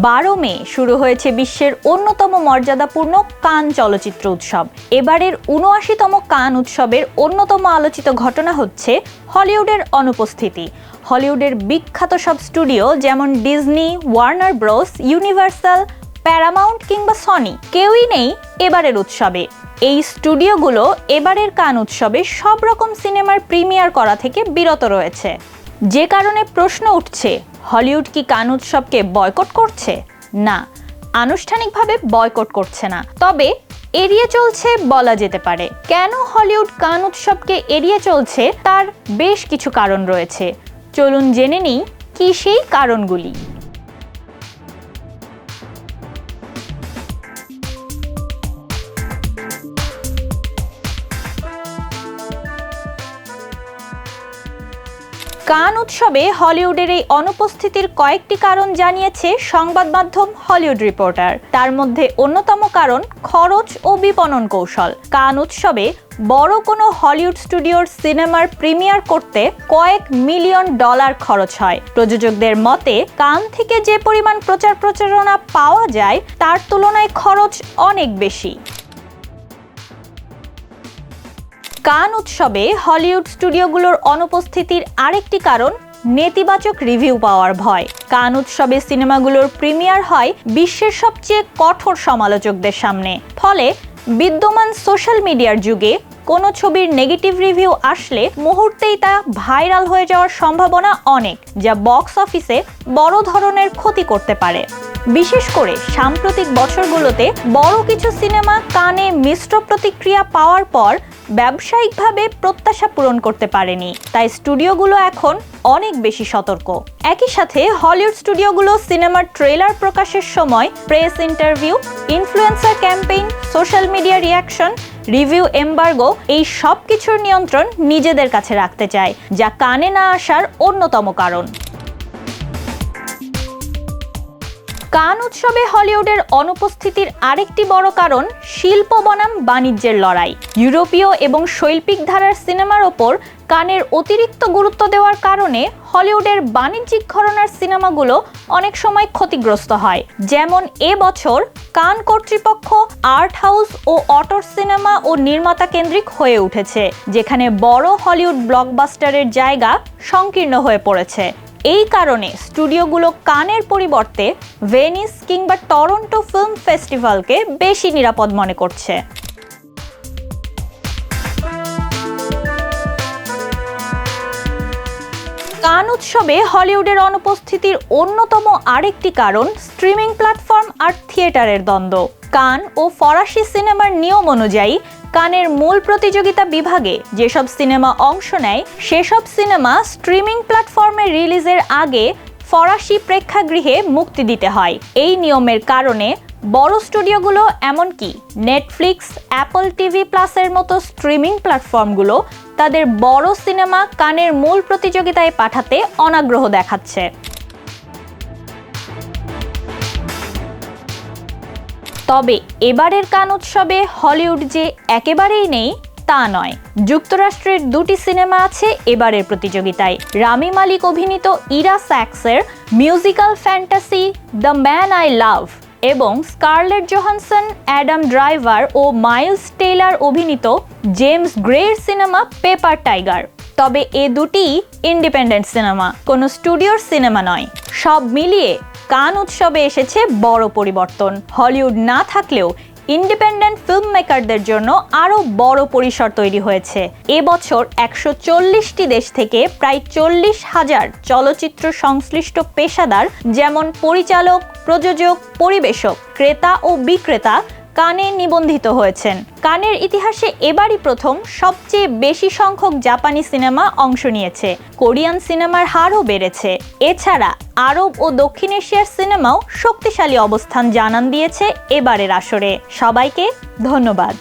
12 মে শুরু হয়েছে বিশ্বের অন্যতম মর্যাদাপূর্ণ কান চলচ্চিত্র উৎসব। এবারের ৭৯তম কান উৎসবের অন্যতম আলোচিত ঘটনা হচ্ছে হলিউডের অনুপস্থিতি। হলিউডের বিখ্যাত সব স্টুডিও যেমন Disney, Warner bros, universal, Paramount কিংবা সনি কেউই নেই এবারের উৎসবে। এই স্টুডিওগুলো এবারের কান উৎসবে সব রকম সিনেমার প্রিমিয়ার করা থেকে বিরত রয়েছে, যে কারণে প্রশ্ন উঠছে, হলিউড কি কান উৎসবকে বয়কট করছে? না, আনুষ্ঠানিকভাবে বয়কট করছে না, তবে এড়িয়ে চলছে বলা যেতে পারে। কেন হলিউড কান উৎসবকে এড়িয়ে চলছে তার বেশ কিছু কারণ রয়েছে। চলুন জেনে নিই কি সেই কারণগুলি। কান উৎসবে হলিউডের এই অনুপস্থিতির কয়েকটি কারণ জানিয়েছে সংবাদ মাধ্যম হলিউড রিপোর্টার। তার মধ্যে অন্যতম কারণ খরচ ও বিপণন কৌশল। কান উৎসবে বড় কোনো হলিউড স্টুডিওর সিনেমার প্রিমিয়ার করতে কয়েক মিলিয়ন ডলার খরচ হয়। প্রযোজকদের মতে কান থেকে যে পরিমাণ প্রচারণা পাওয়া যায় তার তুলনায় খরচ অনেক বেশি। কান উৎসবে হলিউড স্টুডিওগুলোর অনুপস্থিতির আরেকটি কারণ নেতিবাচক রিভিউ পাওয়ার ভয়। কান উৎসবে সিনেমাগুলোর প্রিমিয়ার হয় বিশ্বের সবচেয়ে কঠোর সমালোচকদের সামনে। ফলে বিদ্যমান সোশ্যাল মিডিয়ার যুগে কোনো ছবির নেগেটিভ রিভিউ আসলে মুহূর্তেই তা ভাইরাল হয়ে যাওয়ার সম্ভাবনা অনেক, যা বক্স অফিসে বড় ধরনের ক্ষতি করতে পারে। বিশেষ করে সাম্প্রতিক বছরগুলোতে বড় কিছু সিনেমা কানে মিশ্র প্রতিক্রিয়া পাওয়ার পর ব্যবসায়িকভাবে প্রত্যাশা পূরণ করতে পারেনি। তাই স্টুডিওগুলো এখন অনেক বেশি সতর্ক। একই সাথে হলিউড স্টুডিওগুলো সিনেমার ট্রেলার প্রকাশের সময় press interview, influencer campaign, social media reaction, review embargo এই সব কিছুর নিয়ন্ত্রণ নিজেদের কাছে রাখতে চায়, যা কানে না আসার অন্যতম কারণ। কান উৎসবে হলিউডের অনুপস্থিতির আরেকটি বড় কারণ শিল্প বনাম বাণিজ্যের লড়াই। ইউরোপীয় এবং শৈল্পিক ধারার সিনেমার ওপর কানের অতিরিক্ত গুরুত্ব দেওয়ার কারণে হলিউডের বাণিজ্যিক ঘরানার সিনেমাগুলো অনেক সময় ক্ষতিগ্রস্ত হয়। যেমন এবছর কান কর্তৃপক্ষ আর্ট হাউস ও অটর সিনেমা ও নির্মাতা কেন্দ্রিক হয়ে উঠেছে, যেখানে বড় হলিউড ব্লকবাস্টারের জায়গা সংকীর্ণ হয়ে পড়েছে। এই কারণে স্টুডিওগুলো কানের পরিবর্তে ভেনিস কিংবা টরন্টো ফিল্ম ফেস্টিভ্যালকে বেশি নিরাপদ মনে করছে। কান উৎসবে হলিউডের অনুপস্থিতির অন্যতম আরেকটি কারণ স্ট্রিমিং প্ল্যাটফর্ম আর থিয়েটারের দ্বন্দ্ব। কান ও ফরাসি সিনেমার নিয়ম অনুযায়ী কানের মূল প্রতিযোগিতা বিভাগে যেসব সিনেমা অংশ নেয় সেসব সিনেমা স্ট্রিমিং প্ল্যাটফর্মে রিলিজের আগে ফরাসি প্রেক্ষাগৃহে মুক্তি দিতে হয়। এই নিয়মের কারণে বড় স্টুডিওগুলো এমনকি নেটফ্লিক্স, অ্যাপল টিভি প্লাসের মতো স্ট্রিমিং প্ল্যাটফর্মগুলো তাদের বড় সিনেমা কানের মূল প্রতিযোগিতায় পাঠাতে অনাগ্রহ দেখাচ্ছে। তবে এবারের কান উৎসবে হলিউড যে একেবারেই নেই তা নয়। যুক্তরাষ্ট্রের দুটি সিনেমা আছে এবারের প্রতিযোগিতায়। রামি মালিক অভিনীত ইরা স্যাক্সের musical fantasy the man I love এবং স্কারলেট জোহানসন, অ্যাডাম ড্রাইভার ও মাইলস টেইলার অভিনীত জেমস গ্রের সিনেমা পেপার টাইগার। তবে এ দুটি ইন্ডিপেন্ডেন্ট সিনেমা, কোনো স্টুডিওর সিনেমা নয়। সব মিলিয়ে কান উৎসবে এসেছে বড় পরিবর্তন। হলিউড না থাকলেও ইন্ডিপেন্ডেন্ট ফিল্ম মেকারদের জন্য আরও বড় পরিসর তৈরি হয়েছে। এবছর 140টি দেশ থেকে প্রায় 40,000 চলচ্চিত্র সংশ্লিষ্ট পেশাদার যেমন পরিচালক, প্রযোজক, পরিবেশক, ক্রেতা ও বিক্রেতা কানে নিবন্ধিত হয়েছেন। কানের ইতিহাসে এবারই প্রথম সবচেয়ে বেশি সংখ্যক জাপানি সিনেমা অংশ নিয়েছে। কোরিয়ান সিনেমার হারও বেড়েছে। এছাড়া আরব ও দক্ষিণ এশিয়ার সিনেমাও শক্তিশালী অবস্থান জানান দিয়েছে এবারের আসরে। সবাইকে ধন্যবাদ।